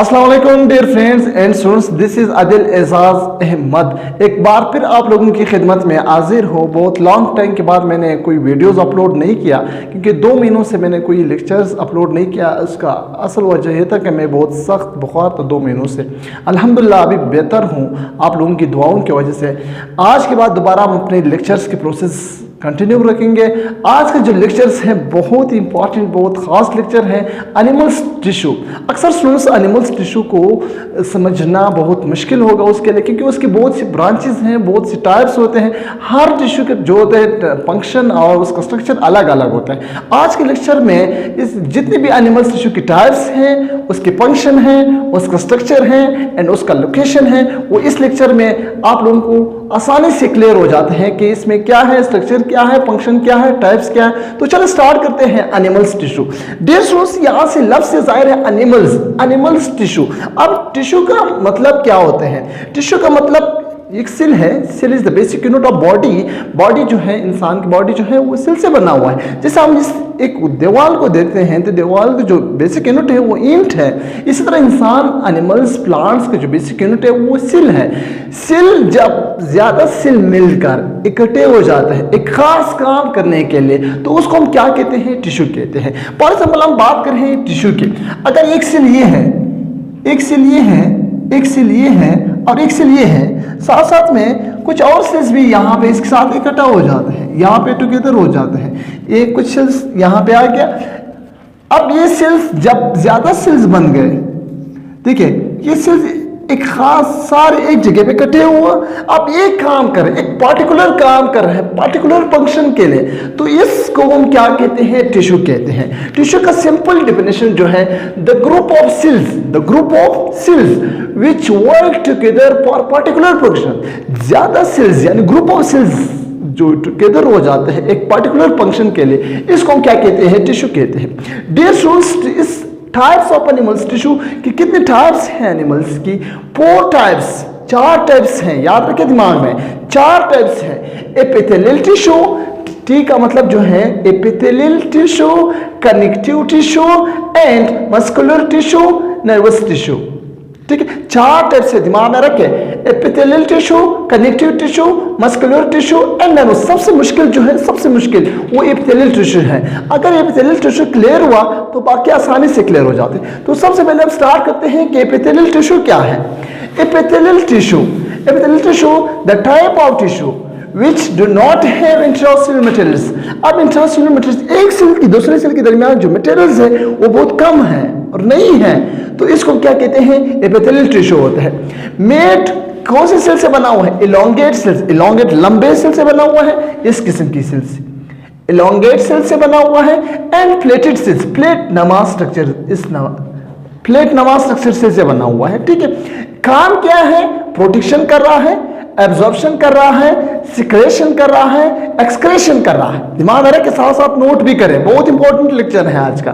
अस्सलाम वालेकुम dear friends and students, this is Adil Ejaz Ahmad. एक बार फिर आप लोगों की खिदमत में हाजिर हो। बहुत लॉन्ग टाइम के बाद मैंने कोई वीडियोस अपलोड नहीं किया क्योंकि 2 महीनों से मैंने कोई लेक्चर्स अपलोड नहीं किया। उसका असल वजह यह था कि मैं बहुत सख्त बुखार था 2 महीनों से। अल्हम्दुलिल्लाह अभी बेहतर हूँ आप लोगों की दुआओं की वजह से। आज के बाद दोबारा हम अपने लेक्चर्स के प्रोसेस कंटिन्यू रखेंगे। आज के जो लेक्चर्स हैं बहुत ही इंपॉर्टेंट, बहुत ख़ास लेक्चर हैं एनिमल्स टिश्यू। अक्सर स्टूडेंट्स एनिमल्स टिश्यू को समझना बहुत मुश्किल होगा उसके लिए, क्योंकि उसकी बहुत सी ब्रांचेस हैं, बहुत सी टाइप्स होते हैं। हर टिश्यू के जो होते हैं फंक्शन और उसका स्ट्रक्चर अलग अलग होता है। आज के लेक्चर में इस जितने भी एनिमल्स टिश्यू की टाइप्स हैं, उसके फंक्शन हैं, उसका स्ट्रक्चर है एंड उसका लोकेशन है, वो इस लेक्चर में आप लोगों को आसानी से क्लियर हो जाते हैं कि इसमें क्या है, स्ट्रक्चर क्या है, फंक्शन क्या है, टाइप्स क्या है। तो चलो स्टार्ट करते हैं एनिमल्स टिश्यू। डियर स्टूडेंट्स, यहाँ से लफ्ज से जाहिर है एनिमल्स टिश्यू। अब टिश्यू का मतलब क्या होते हैं? टिश्यू का मतलब एक सेल है। Cell is the basic unit of body. Body जो है, इंसान की बॉडी जो है वो सेल से बना हुआ है। जैसे हम इस एक दीवार को देखते हैं तो दीवार की जो बेसिक यूनिट है वो ईंट है। इसी तरह इंसान, एनिमल्स, प्लांट्स के जो बेसिक यूनिट है वो सेल है। सेल जब ज्यादा सेल मिलकर इकट्ठे हो जाते हैं एक खास काम करने के लिए तो उसको हम क्या कहते हैं? टिश्यू कहते हैं। फॉर एग्जाम्पल हम बात कर रहे हैं टिश्यू की। अगर एक सेल ये है, एक सेल ये है, एक सेल ये है और एक सेल ये है, साथ साथ में कुछ और सेल्स भी यहाँ पे इसके साथ इकट्ठा हो जाते हैं, यहाँ पे टुगेदर हो जाते हैं। एक कुछ सेल्स यहाँ पे आ गया। अब ये सेल्स जब ज्यादा सेल्स बन गए, ठीक है, ये सेल्स एक खास सारे एक जगह पे इकट्ठे हुआ, अब एक काम कर रहे हैं, एक पार्टिकुलर काम कर रहे हैं पार्टिकुलर फंक्शन के लिए, तो इसको हम क्या कहते हैं? टिश्यू कहते हैं। टिश्यू का सिंपल डेफिनेशन जो है, the group of cells which work together for particular function. ज्यादा सेल्स यानी ग्रुप ऑफ सेल्स जो टुगेदर हो जाते हैं एक पार्टिकुलर फंक्शन के लिए, इसको हम क्या कहते हैं? टिश्यू कहते हैं। डियर स्टूडेंट्स, इस टाइप्स ऑफ एनिमल्स टिश्यू की कितने टाइप्स हैं? एनिमल्स की 4 टाइप्स, 4 टाइप्स हैं। याद रखिए दिमाग में, 4 टाइप्स हैं। एपिथेलियल टिश्यू, टी का मतलब जो है epithelial tissue, connective tissue and muscular tissue, nervous tissue. ठीक है, 4 टाइप से दिमाग में रखे, epithelial tissue, connective tissue, muscular tissue and nervous. सबसे मुश्किल जो है, सबसे मुश्किल वो एपिथेलियल टिश्यू है। अगर एपिथेलियल टिश्यू क्लियर हुआ तो बाकी आसानी से क्लियर हो जाते हैं। तो सबसे पहले हम स्टार्ट करते हैं कि एपिथेलियल टिश्यू क्या है। Epithelial tissue the type of tissue which do not have intracellular materials। अब इंट्रासेल्युलर मटेरियल्स, एक सेल की दूसरे सेल के दरमियान जो मटेरियल्स है वो बहुत कम है और नहीं है, तो इसको क्या कहते हैं? एपिथेलियल टिश्यू होता है। मेड कौन से सेल से बना हुआ है? इलोंगेट सेल्स, इलोंगेट लंबे सेल से बना हुआ है, इस किस्म की सेल्स इलोंगेट सेल से बना हुआ है। एंड प्लेटेड सेल्स, प्लेट नमा स्ट्रक्चर, इस प्लेट नमा स्ट्रक्चर सेल से बना हुआ है। ठीक है, काम क्या है? प्रोटेक्शन कर रहा है, एब्जॉर्प्शन कर रहा है, सिक्रेशन कर रहा है, एक्सक्रेशन कर रहा है। दिमाग में रख के साथ साथ नोट भी करें, बहुत इंपॉर्टेंट लेक्चर है आज का।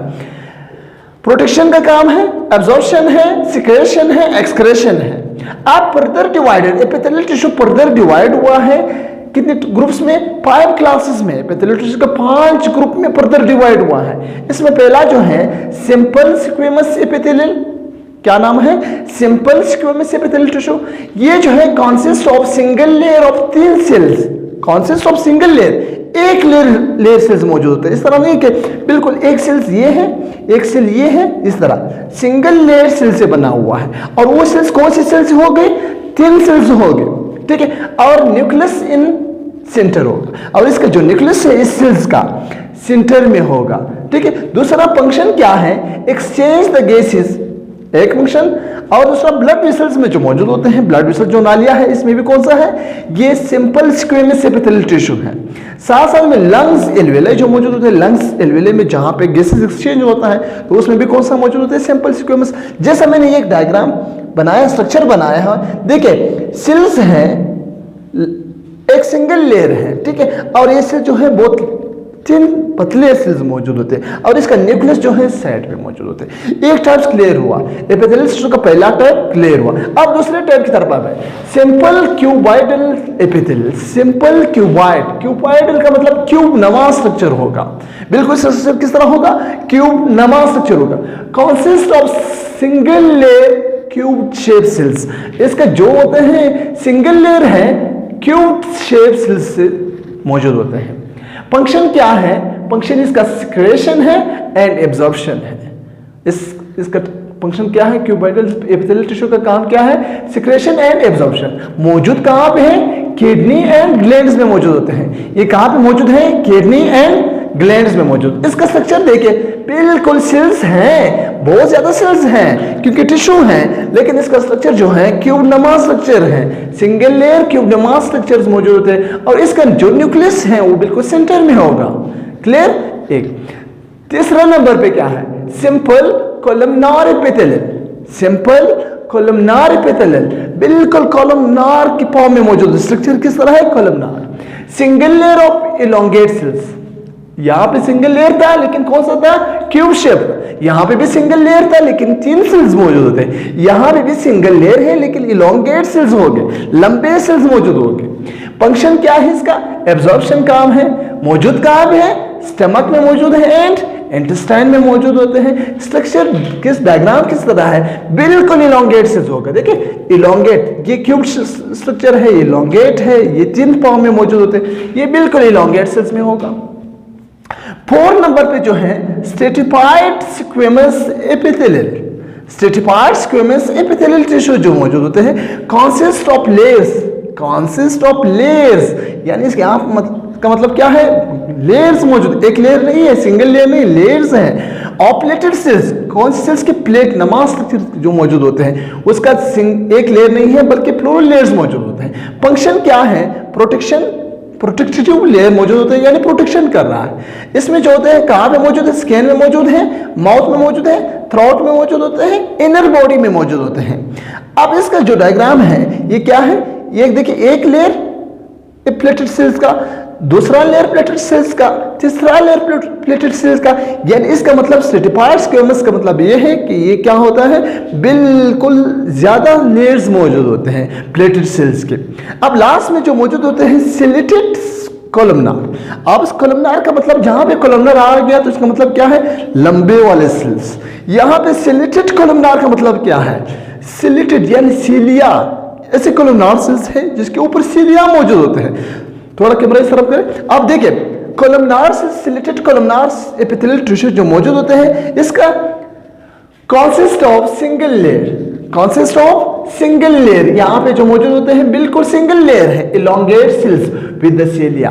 प्रोटेक्शन का काम है, एब्जॉर्प्शन है, सिक्रेशन है, एक्सक्रेशन है। आप further divided, epithelial tissue further divide हुआ है कितने ग्रुप्स में? 5 क्लासेस में। एपिथेलियल टिश्यू का 5 ग्रुप में फर्दर डिवाइड हुआ है। इसमें पहला जो है सिंपल स्क्वेमस एपिथेलियल, क्या नाम है? Simple squamous epithelial tissue. ये जो है consist of single layer of 3 cells, consist of single layer, एक लेयर सेल्स मौजूद होते हैं। इस तरह नहीं कि बिल्कुल एक सेल्स ये है, एक सेल ये है, इस तरह सिंगल लेयर सेल से बना हुआ है। और वो सेल्स कौन सी सेल्स हो गए? 3 सेल्स हो गए। ठीक है, और न्यूक्लियस इन सेंटर होगा, और इसका जो न्यूक्लियस है इस सेल्स का सेंटर में होगा। ठीक है, दूसरा फंक्शन क्या है? एक्सचेंज द गैसेस, एक फंक्शन। और दूसरा ब्लड वेसल्स में जो मौजूद होते हैं, ब्लड वेसल जो नालियां है, इसमें भी कौन सा है? ये सिंपल स्क्वेमस एपिथेलियल टिश्यू है। साथ साथ में लंग्स एल्वेलाई जो मौजूद होते हैं, लंग्स एल्वेलाई में जहां पे गैसेस एक्सचेंज होता है तो उसमें भी कौन सा मौजूद होता है? Simple squamous. जैसा मैंने ये एक डायग्राम बनाया, स्ट्रक्चर बनाया है, देखिए सेल्स है, एक सिंगल लेयर है, ठीक है, और ये सेल जो है बहुत तीन पतले सेल्स मौजूद होते हैं और इसका न्यूक्लियस जो है साइड पे मौजूद होते हैं। एक टाइप क्लियर हुआ, एपिथेलियल टिश्यू का पहला टाइप क्लियर हुआ। अब दूसरे टाइप की तरफ आए, simple cuboidal epithelial. Simple cuboidal का मतलब क्यूब नमा स्ट्रक्चर होगा, बिल्कुल स्ट्रक्चर किस तरह होगा, क्यूब नमा स्ट्रक्चर होगा। Consist of single layer cube shape cells. इसका जो होते हैं सिंगल लेयर है, क्यूब शेप सेल्स से मौजूद होते हैं। फंक्शन क्या है, फंक्शन इसका सिक्रेशन है एंड एब्जॉर्प्शन है। इसका फंक्शन क्या है, क्यूबॉइडल एपिथेलियल टिश्यू का काम क्या है, सिक्रेशन एंड एब्जॉर्प्शन। मौजूद कहां पे है, किडनी एंड ग्लैंड्स में मौजूद होते हैं। ये कहां पे मौजूद है, किडनी एंड ग्लैंड्स में मौजूद। इसका स्ट्रक्चर देखिए, बिल्कुल सेल्स हैं, बहुत ज्यादा सेल्स हैं क्योंकि टिश्यू हैं, लेकिन इसका स्ट्रक्चर जो है क्यूब नमा स्ट्रक्चर है। सिंगल लेयर क्यूब नमा स्ट्रक्चर्स मौजूद होते हैं और इसका जो न्यूक्लियस है वो बिल्कुल सेंटर में होगा। क्लियर। एक तीसरा नंबर पे क्या है, simple columnar epithelial. Simple columnar epithelial बिल्कुल कोलमनार की फॉर्म में मौजूद है। स्ट्रक्चर किस तरह है, columnar. Single layer of elongate cells. यहां पे सिंगल लेयर था लेकिन कौन सा था, क्यूब शेप। यहां पे भी सिंगल लेयर था लेकिन तीन सेल्स मौजूद होते हैं। यहां पे भी सिंगल लेयर है लेकिन इलोंगेट सेल्स हो गए, लंबे सेल्स मौजूद हो गए। फंक्शन क्या है इसका, एब्जॉर्प्शन काम है। मौजूद कहां पे है, स्टमक में मौजूद है एंड इंटेस्टाइन में मौजूद होते हैं। स्ट्रक्चर किस डायग्राम किस तरह है, बिल्कुल इलोंगेट सेल्स होगा। देखिए इलोंगेट, ये क्यूब स्ट्रक्चर है, इलोंगेट है, ये तीन फॉर्म में मौजूद होते हैं, ये बिल्कुल इलोंगेट सेल्स में होगा। 4 नंबर पे जो है stratified squamous epithelial. Stratified squamous epithelial tissue जो मौजूद होते हैं, consist of layers. Consist of layers यानी इसके यहाँ का मतलब क्या है, लेयर्स मौजूद, एक लेयर नहीं है, सिंगल लेयर नहीं, लेयर्स हैं। ऑपलेटेड सेल्स, कौन सी सेल्स के प्लेट नमा स्ट्रक्चर जो मौजूद होते हैं उसका एक लेयर नहीं है बल्कि प्लूरल लेयर्स मौजूद होते हैं। फंक्शन क्या है, प्रोटेक्शन, प्रोटेक्टिव लेयर मौजूद होते हैं यानी प्रोटेक्शन कर रहा है। इसमें जो होते हैं कहां पे मौजूद है, स्किन में मौजूद है, माउथ में मौजूद है, थ्रोट में मौजूद होते हैं, इनर बॉडी में मौजूद होते हैं। अब इसका जो डायग्राम है ये क्या है, ये देखिए, एक लेयर प्लेटेड सेल्स का, दूसरा लेयर प्लेटेड सेल्स का, तीसरा लेयर प्लेटेड सेल्स का। यानी इसका मतलब स्ट्रेटिफाइड स्क्वेमस का मतलब ये है कि ये क्या होता है, बिल्कुल ज्यादा लेयर्स मौजूद होते हैं प्लेटेड सेल्स के। अब लास्ट में जो मौजूद होते हैं सिलेटेड कोलमनार। अब इस कोलमनार का मतलब, जहां पे कोलमनार आ गया तो इसका मतलब क्या है, लंबे वाले सेल्स। यहां पे सिलेटेड कोलमनार का मतलब क्या है, सिलेटेड यानी सीलिया, ऐसे कोलमनार सेल्स है जिसके ऊपर सीलिया मौजूद होते हैं। थोड़ा कैमरा इस तरफ करें, आप देखिए कोलमनार से सिलेटेड कोलमनार एपिथेलियल टिश्यू जो मौजूद होते हैं, इसका consist of single layer. Consist of single layer, यहां पे जो मौजूद होते हैं बिल्कुल सिंगल लेयर है, इलोंगेट सेल्स विद द सीलिया।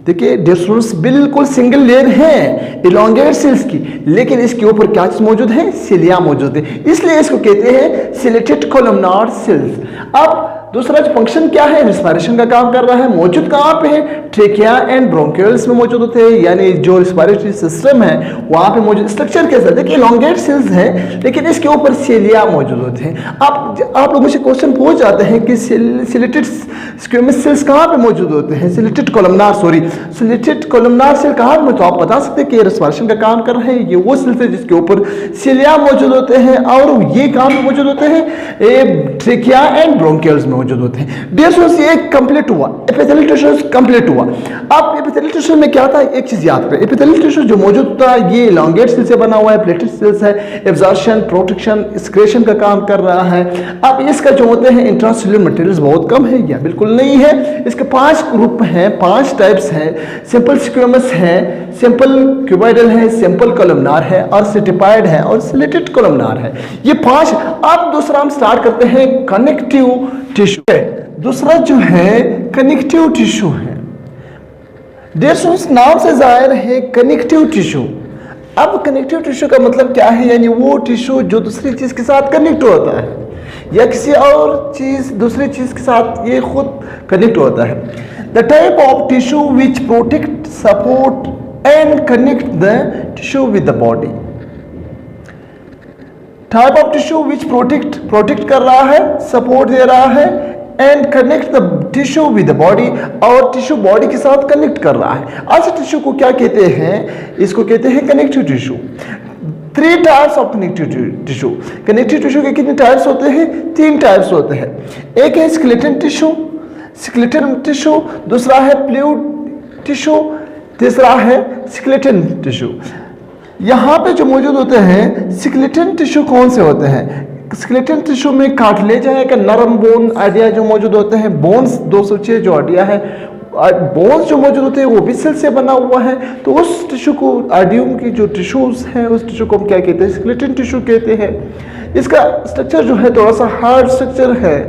देखिए डिस्टेंस बिल्कुल सिंगल लेयर है इलोंगेट सेल्स की, लेकिन इसके ऊपर क्या चीज मौजूद है, सीलिया मौजूद है, इसलिए इसको कहते हैं सिलेटेड कोलमनार सेल्स। अब दूसरा फंक्शन क्या है, रिस्पायरेशन का काम कर रहा है। मौजूद कहां पे है, ट्रेकिया एंड ब्रोंकियल्स में मौजूद होते हैं, यानी जो रिस्पायरेटरी सिस्टम है वहां पे मौजूद। स्ट्रक्चर कैसा, देखिए इलोंगेट सेल्स है लेकिन इसके ऊपर सीलिया मौजूद होते हैं। आप लोगों से क्वेश्चन पूछ जाते हैं कि सिलेटेड स्क्वेमस सेल्स कहां पे मौजूद होते हैं, सिलेटेड कोलमनार सेल कहां पे, तो आप बता सकते हैं कि रिस्पायरेशन का काम कर रहे हैं। ये वो सेल्स है जिसके ऊपर सीलिया मौजूद होते हैं और ये कहां पे मौजूद होते हैं, ट्रेकिया एंड ब्रोंकियल्स में मौजूद होते हैं। डियर स्टूडेंट्स, ये कंप्लीट हुआ, एपिथेलियल टिश्यू कंप्लीट हुआ। अब एपिथेलियल टिश्यू में क्या था, एक चीज याद करें, एपिथेलियल टिश्यू जो मौजूद था ये इलोंगेट सेल से बना हुआ है, प्लेटेड सेल्स है, एब्जॉर्प्शन, प्रोटेक्शन, एक्सक्रीशन का काम कर रहा है। अब इसका जो होते हैं इंट्रासेल्युलर मटेरियल्स बहुत कम है या बिल्कुल नहीं है। इसके 5 ग्रुप हैं, 5 टाइप्स हैं, सिंपल स्क्वेमस है, सिंपल क्यूबॉइडल है, सिंपल कोलमनार है और स्ट्रेटिफाइड है और सिलेटेड कोलमनार है, ये 5। अब दूसरा हम स्टार्ट करते हैं कनेक्टिव टिश्यू। दूसरा जो है कनेक्टिव टिश्यू है। डियर स्टूडेंट्स, नाम से जाहिर है कनेक्टिव टिश्यू। अब कनेक्टिव टिश्यू का मतलब क्या है, यानी वो टिश्यू जो दूसरी चीज के साथ कनेक्ट होता है या किसी और चीज दूसरी चीज के साथ ये खुद कनेक्ट होता है। The type of tissue which protect, support and connect the tissue with the body. Type of tissue which protect कर रहा है, सपोर्ट दे रहा है and connect the tissue with the body, और टिश्यू बॉडी के साथ कनेक्ट कर रहा है। आज टिश्यू को क्या कहते हैं? इसको कहते हैं connective tissue. 3 types of connective tissue. Connective tissue के कितने टाइप्स होते हैं? 3 टाइप्स होते हैं। एक है स्केलेटन टिश्यू, दूसरा है फ्लूइड टिश्यू, तीसरा है स्केलेटन टिश्यू। यहाँ पे जो मौजूद होते हैं स्केलेटन टिश्यू कौन से होते हैं? स्केलेटन टिश्यू में कार्टिलेज है, का नरम बोन आइडिया जो मौजूद होते हैं, बोन्स 206 जो आइडिया है, बोन्स जो मौजूद होते हैं वो भी सेल से बना हुआ है। तो उस टिश्यू को, आर्डियम की जो टिश्यूज हैं उस टिश्यू को हम क्या कहते हैं? स्केलेटन टिश्यू कहते हैं। इसका स्ट्रक्चर जो है थोड़ा सा हार्ड स्ट्रक्चर है,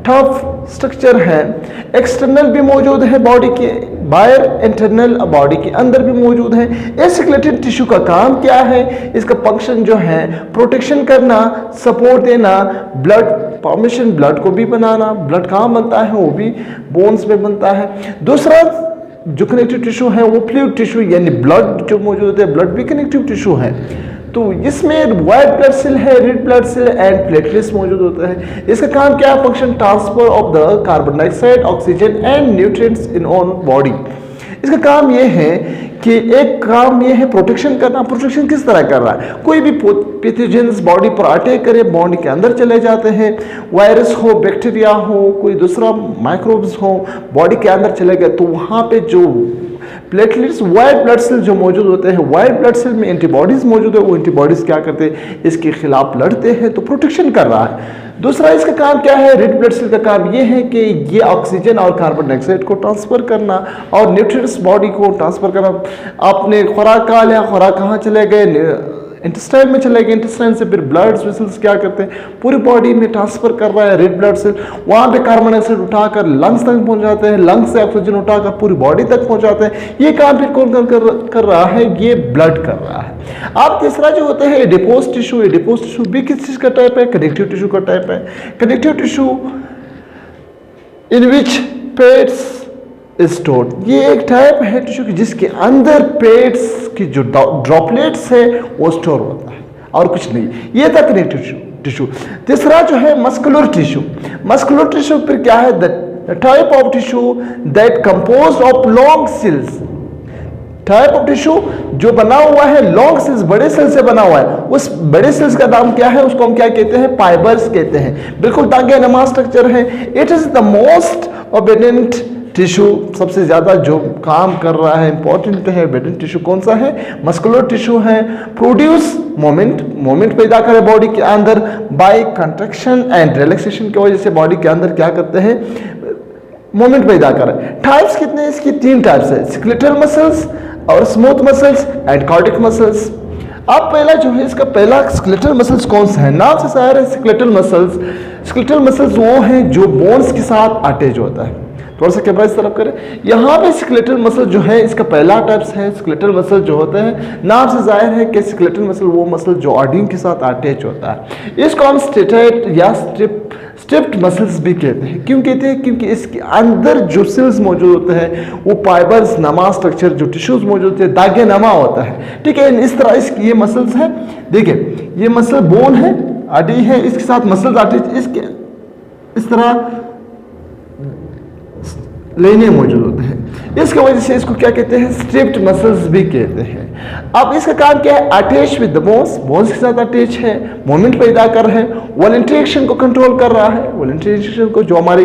टफ स्ट्रक्चर है। एक्सटर्नल भी मौजूद है बॉडी के बाहर, इंटरनल बॉडी के अंदर भी मौजूद है। इस स्केलेटन टिश्यू का काम क्या है? इसका फंक्शन जो है प्रोटेक्शन करना, सपोर्ट देना, ब्लड फॉर्मेशन, ब्लड को भी बनाना। ब्लड कहाँ बनता है? वो भी बोन्स में बनता है। दूसरा जो कनेक्टिव टिश्यू है वो फ्लूइड टिश्यू, यानी ब्लड जो मौजूद है, ब्लड भी कनेक्टिव टिश्यू है। तो इसमें व्हाइट ब्लड सेल है, red blood cell and platelets मौजूद होता है। इसका काम क्या है? Function transfer of the carbon dioxide, oxygen and nutrients in on body. इसका काम ये है कि एक काम ये है प्रोटेक्शन करना। प्रोटेक्शन किस तरह कर रहा है? कोई भी पैथोजेंस बॉडी पर अटैक करे, बॉडी के अंदर चले जाते हैं, वायरस हो, बैक्टीरिया हो, कोई दूसरा माइक्रोब्स हो, बॉडी के अंदर चले गए, तो वहाँ पे जो प्लेटलेट्स, व्हाइट ब्लड सेल जो मौजूद होते हैं, व्हाइट ब्लड सेल में एंटीबॉडीज मौजूद है, वो एंटीबॉडीज क्या करते हैं? इसके खिलाफ लड़ते हैं, तो प्रोटेक्शन कर रहा है। दूसरा इसका काम क्या है? रेड ब्लड सेल का काम ये है कि ये ऑक्सीजन और कार्बन डाइऑक्साइड को ट्रांसफर करना और न्यूट्रिएंट्स बॉडी को ट्रांसफर करना। आपने खुराक खा लिया, खुराक कहाँ चले गए? इंटेस्टाइन में चले गए, इंटेस्टाइन से फिर ब्लड वेसल्स क्या करते हैं? पूरी बॉडी में ट्रांसफर कर रहा है रेड ब्लड सेल। वहाँ पे कार्बन डाइऑक्साइड उठाकर लंग्स तक पहुँचाते हैं, लंग्स से ऑक्सीजन उठाकर पूरी बॉडी तक पहुँचाते हैं। ये काम फिर कौन कर रहा है? ये ब्लड कर रहा है। अब तीसरा जो होता है एडिपोज टिश्यू। एडिपोज टिश्यू भी किस चीज़ का टाइप है? कनेक्टिव टिश्यू का टाइप है। Connective tissue in which pets store, ये एक टाइप है टिश्यू की जिसके अंदर पेट्स की जो ड्रॉपलेट्स है वो स्टोर होता है और कुछ नहीं। ये था कनेक्टिव टिश्यू। तीसरा जो है मस्कुलर टिश्यू। मस्कुलर टिश्यू फिर क्या है? The type of tissue that composed of long cells. Type of tissue जो बना हुआ है लॉन्ग सेल्स, बड़े सेल से बना हुआ है। उस बड़े सेल्स का नाम क्या है? उसको हम क्या कहते हैं? फाइबर्स कहते हैं। बिल्कुल दागे नमा स्ट्रक्चर है। It is the most abundant tissue, सबसे ज़्यादा जो काम कर रहा है, इंपॉर्टेंट है। ओबेडेंट टिश्यू कौन सा है? मस्कुलर टिश्यू है। प्रोड्यूस मोमेंट पैदा करे बॉडी के अंदर बाय कंट्रैक्शन एंड रिलैक्सेशन की वजह से बॉडी के अंदर क्या करते हैं? मोमेंट पैदा करे। टाइप्स कितने? इसकी 3 टाइप्स है, स्केलेटल मसल्स और smooth muscles and cardiac muscles. अब पहला जो है इसका पहला स्केलेटल मसल्स कौन सा है? नाम से जाहिर है स्केलेटल मसल्स। स्केलेटल मसल्स वो हैं जो बोन्स के साथ अटैच होता है। थोड़ा सा कैमरा इस तरफ करें। यहाँ पे स्केलेटल मसल जो है इसका पहला टाइप्स है। स्केलेटल मसल जो होते हैं, नाम से जाहिर है कि स्केलेटल मसल वो मसल जो आर्डियम के साथ अटैच होता है। इसको हम स्टेटेड या स्ट्रिप्ड मसल्स भी कहते हैं। क्यों कहते हैं? क्योंकि इसके अंदर जो सेल्स मौजूद होते हैं वो फाइबर्स नमा स्ट्रक्चर, जो टिश्यूज मौजूद होते हैं, दागे नमा होता है। ठीक है, इस तरह इसकी ये मसल्स है। देखिए ये मसल बोन है, आर्डी है, इसके साथ मसल्स अटैच, इसके इस तरह लेने मौजूद होते हैं। इसकी वजह से इसको क्या कहते हैं? स्ट्रिप्ड मसल्स भी कहते हैं। अब इसका काम क्या है? Attach with the bones, bones के साथ अटैच है, मोमेंट पैदा कर रहे हैं, वॉलंटरी एक्शन को कंट्रोल कर रहा है। वॉलंटरी एक्शन को जो हमारे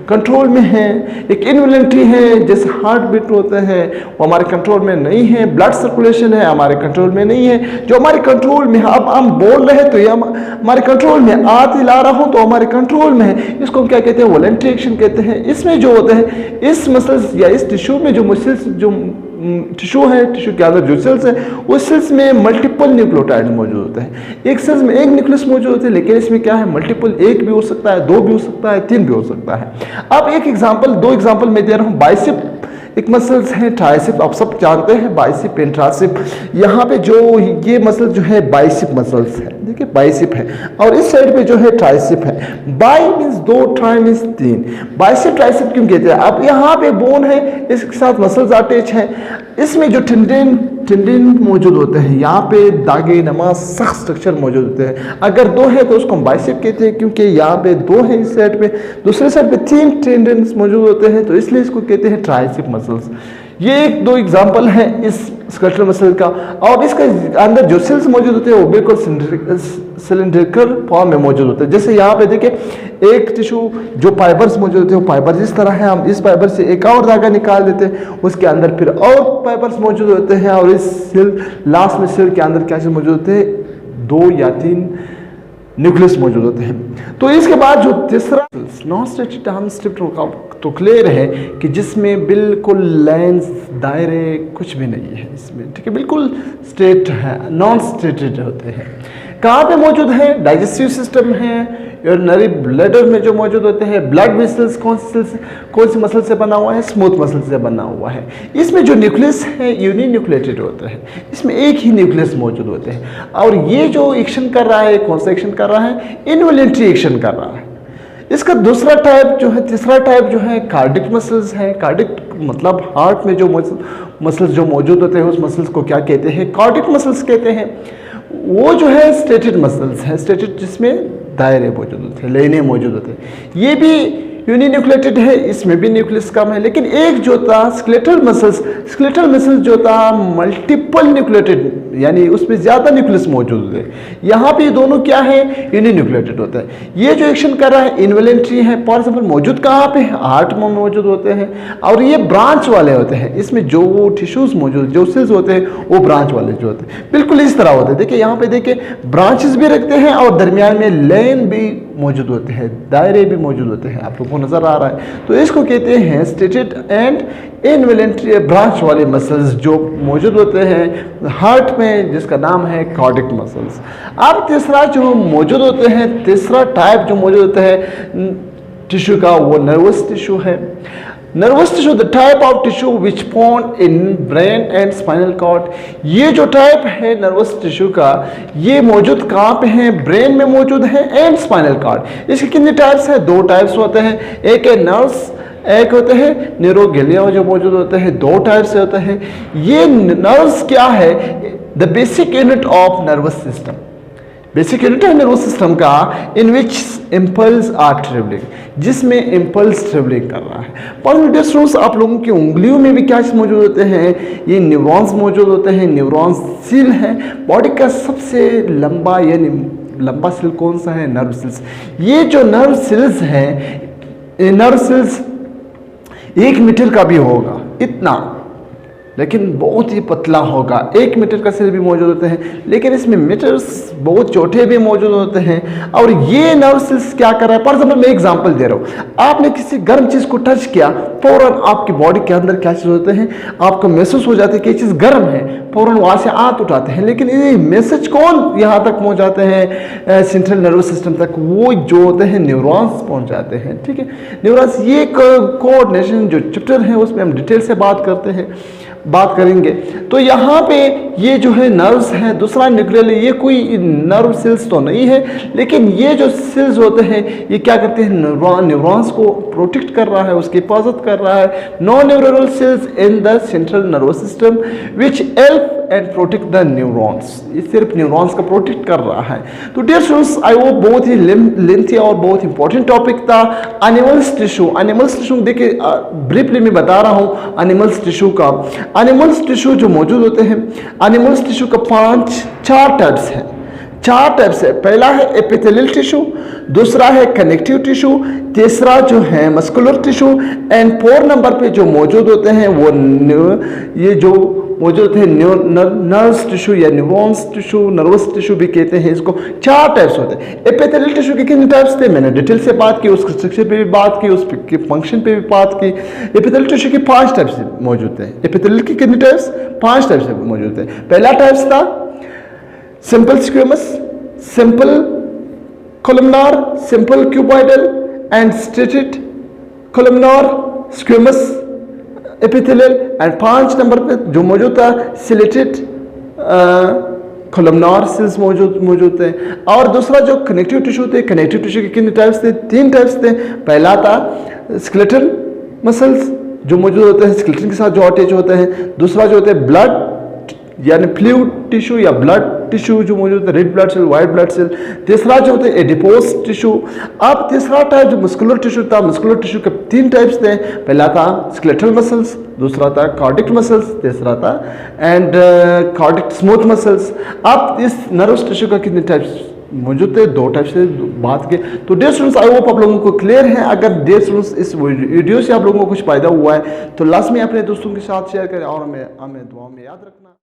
कंट्रोल में है, एक इनवॉलंटरी है, जैसे हार्ट बीट होते हैं वो हमारे कंट्रोल में नहीं है, ब्लड सर्कुलेशन है हमारे कंट्रोल में नहीं है, जो हमारे कंट्रोल में है। अब हम बोल रहे हैं तो ये हमारे कंट्रोल में, हाथ हिला रहा हूँ तो हमारे कंट्रोल में है। इसको हम क्या कहते हैं? वॉलंटरी एक्शन कहते हैं। इसमें जो होते हैं इस मसल्स या इस टिश्यू में जो मसल्स, जो टिश्यू है, टिश्यू के अंदर जो सेल्स है, उस सेल्स में मल्टीपल न्यूक्लियोटाइड मौजूद होते हैं। एक सेल्स में एक न्यूक्लियस मौजूद होते हैं, लेकिन इसमें क्या है? मल्टीपल, एक भी हो सकता है, 2 भी हो सकता है, 3 भी हो सकता है। अब एक एग्जांपल, 2 एग्जांपल मैं दे रहा हूँ। बाइसेप एक मसल्स है, ट्राइसेप आप सब जानते हैं, बाइसेप एंड ट्राइसेप। यहाँ पे जो ये मसल जो है बाइसेप मसल्स है, देखिए बाइसेप है, और इस साइड पे जो है ट्राइसेप है। By means 2, try means 3। Bicep tricep क्यों कहते हैं? अब यहाँ पे बोन है, इसके साथ मसल्स अटैच है। इसमें जो टेंडन टेंडन मौजूद होते हैं, यहाँ पे दागे नमा सख्त स्ट्रक्चर मौजूद होते हैं। अगर दो है तो उसको हम बाइसेप कहते हैं, क्योंकि यहाँ पे दो है इस साइड पे, दूसरे साइड पे 3 टेंडन्स मौजूद होते हैं, तो इसलिए इसको कहते हैं ट्राइसेप मसल्स। ये एक दो एग्जांपल है इस स्केलेटल मसल का। और इसके अंदर जो सेल्स मौजूद होते हैं वो बिल्कुल सिलिंड्रिकल फॉर्म में मौजूद होते हैं। जैसे यहाँ पे देखिए एक टिश्यू जो फाइबर्स मौजूद होते हैं, वो फाइबर इस तरह है, हम इस फाइबर से एक और धागा निकाल देते हैं, उसके अंदर फिर और फाइबर्स मौजूद होते हैं, और इस सेल लास्ट में सेल के अंदर क्या चीज़ मौजूद होते हैं, 2 या 3 न्यूक्लियस मौजूद होते हैं। तो इसके बाद जो तीसरा नॉन स्ट्रेटेड हम स्ट्रिप्ट तो क्लियर है कि जिसमें बिल्कुल लाइंस दायरे कुछ भी नहीं है इसमें, ठीक है, बिल्कुल स्ट्रेट है, नॉन स्ट्रेटेड होते हैं। कहाँ पे मौजूद है, डाइजेस्टिव सिस्टम है, यूरिनरी ब्लैडर में जो मौजूद होते हैं, ब्लड वेसल्स कौन सी मसल से बना हुआ है, स्मूथ मसल से बना हुआ है। इसमें जो न्यूक्लियस है यूनिन्यूक्लिएटेड होता है, इसमें एक ही न्यूक्लियस मौजूद होते हैं। और ये जो एक्शन कर रहा है, कौन सा एक्शन कर रहा है, इनवॉल्यूंटरी एक्शन कर रहा है। इसका दूसरा टाइप जो है, तीसरा टाइप जो है कार्डिक मसल्स है। कार्डिक मतलब हार्ट में जो मसल्स जो मौजूद होते हैं, उस मसल्स को क्या कहते हैं, कार्डिक मसल्स कहते हैं। वो जो है स्टेटेड मसल्स हैं, स्टेटेड जिसमें दायरे मौजूद होते हैं, लेने मौजूद होते हैं। ये भी यूनिन्यूक्लिएटेड है, इसमें भी न्यूक्लियस कम है। लेकिन एक जो था स्केलेटल मसल्स जो था मल्टीपल न्यूक्लिएटेड, यानी उसमें ज़्यादा न्यूक्लियस मौजूद है। यहाँ पे दोनों क्या है, यूनिन्यूक्लिएटेड होता है। ये जो एक्शन कर रहा है इनवॉल्यूंटरी है। फॉर एग्जाम्पल मौजूद कहाँ पे, हार्ट में मौजूद होते हैं, और ये ब्रांच वाले होते हैं। इसमें जो वो टिश्यूज मौजूद, जो सेल्स होते हैं, वो ब्रांच वाले जो होते हैं, बिल्कुल इस तरह होते हैं। देखिए यहाँ पे देखिए ब्रांचेस भी रखते हैं, और दरमियान में लेन भी मौजूद होते हैं, दायरे भी मौजूद होते हैं, आप लोगों को नजर आ रहा है। तो इसको कहते हैं स्टेटेड एंड इनवॉल्यूंटरी ब्रांच वाले मसल्स जो मौजूद होते हैं हार्ट में, जिसका नाम है कार्डिक मसल्स। अब तीसरा जो मौजूद होते हैं, तीसरा टाइप जो मौजूद होता है टिश्यू का, वो नर्वस टिश्यू है। Nervous tissue the type of tissue which found in brain and spinal cord. ये जो टाइप है नर्वस टिश्यू का, ये मौजूद कहाँ पे है, ब्रेन में मौजूद है एंड स्पाइनल कॉर्ड। इसके कितने टाइप्स हैं, 2 टाइप्स होते हैं। एक है नर्व्स, एक होते हैं न्यूरोगेलिया जो मौजूद होते हैं, 2 टाइप से होते हैं। ये नर्व्स क्या है, the basic unit of nervous system, basic unit है नर्वस सिस्टम का, इन विच इम्पल्स आर ट्रेवलिंग, जिसमें इम्पल्स ट्रेवलिंग कर रहा है। पर आप लोगों की उंगलियों में भी क्या चीज़ मौजूद होते हैं, ये न्यूरॉन्स मौजूद होते हैं। न्यूरॉन्स सेल है, बॉडी का सबसे लंबा यानी लंबा सेल कौन सा है, नर्व सेल्स। ये जो नर्व सेल्स हैं, नर्व सेल्स 1 मीटर का भी होगा इतना, लेकिन बहुत ही पतला होगा। 1 मीटर का सेल भी मौजूद होते हैं, लेकिन इसमें मीटर्स बहुत छोटे भी मौजूद होते हैं। और ये नर्व सेल्स क्या कर रहा है, फॉर एग्जाम्पल मैं एग्जांपल दे रहा हूँ, आपने किसी गर्म चीज़ को टच किया, फौरन आपकी बॉडी के अंदर क्या चीज़ होते हैं, आपको महसूस हो जाती है कि ये चीज़ गर्म है, फौरन वहाँ से आंत उठाते हैं। लेकिन ये मैसेज कौन यहाँ तक पहुँच जाते हैं, सेंट्रल नर्वस सिस्टम तक, वो जो होते हैं न्यूरॉन्स पहुँच जाते हैं। ठीक है, न्यूरॉन्स ये कोऑर्डिनेशन जो चैप्टर है उसमें हम डिटेल से बात करेंगे। तो यहाँ पे ये जो है नर्व्स हैं, दूसरा न्यूक्लियल, ये कोई नर्व सेल्स तो नहीं है, लेकिन ये जो सेल्स होते हैं ये क्या करते हैं, न्यूरॉन्स को प्रोटेक्ट कर रहा है, उसकी हिफाजत कर रहा है। Non neural sales in the central nervous system which help and protect the neurons, ये सिर्फ न्यूरॉन्स का प्रोटेक्ट कर रहा है। तो डियर स्टूडेंट्स, आई वो बहुत ही लेंथी और बहुत इंपॉर्टेंट टॉपिक था एनिमल्स टिश्यू। एनिमल्स टिश्यू देखिए ब्रीफली मैं बता रहा हूँ एनिमल्स टिश्यू का। एनिमल्स टिश्यू जो मौजूद होते हैं, एनिमल्स टिश्यू का 4 टाइप्स हैं। 4 टाइप्स है। पहला है एपिथेलियल टिश्यू, दूसरा है कनेक्टिव टिश्यू, तीसरा जो है मस्कुलर टिश्यू, एंड 4 नंबर पे जो मौजूद होते हैं वो ये जो मौजूद है नर्व्स टिश्यू या न्यूरॉन्स टिश्यू, नर्वस टिश्यू भी कहते हैं इसको। 4 टाइप्स होते हैं। एपिथेलियल टिश्यू के कितने टाइप्स थे, मैंने डिटेल से बात की, उसके स्ट्रक्चर पे भी बात की, उसके फंक्शन पे भी बात की। एपिथेलियल टिश्यू के 5 टाइप्स मौजूद थे। एपिथेलियल के कितने टाइप्स, 5 टाइप्स मौजूद थे। पहला टाइप्स था simple squamous, simple columnar, simple cuboidal and stated columnar squamous epithelial, and 5 number पे जो मौजूद था सिलेटेड columnar cells मौजूद थे। और दूसरा जो कनेक्टिव टिश्यू थे, कनेक्टिव टिश्यू के कितने टाइप्स थे, 3 टाइप्स थे। पहला था स्केलेटल मसल्स जो मौजूद होते हैं, स्केलेटन के साथ जो अटैच होते हैं। दूसरा जो होते हैं ब्लड यानी फ्लूइड टिश्यू या ब्लड टिश्यू जो मौजूद है, red blood cell, white blood cell. तीसरा जो होता है एडिपोस टिश्यू। अब तीसरा टाइप जो मस्कुलर टिश्यू था, मस्कुलर टिश्यू के 3 टाइप्स थे। पहला था स्केलेटल मसल्स, दूसरा था कार्डिक मसल्स, तीसरा था एंड कार्डिक स्मूथ मसल्स। अब इस नर्वस टिश्यू का कितने टाइप्स मौजूद थे? 2 टाइप से बात के। तो डियर स्टूडेंट्स, आई होप आप लोगों को क्लियर है। अगर डियर स्टूडेंट्स इस वीडियो से आप लोगों को कुछ फायदा हुआ है तो लाजमी अपने दोस्तों के साथ शेयर करें और हमें दुआ में याद रखना।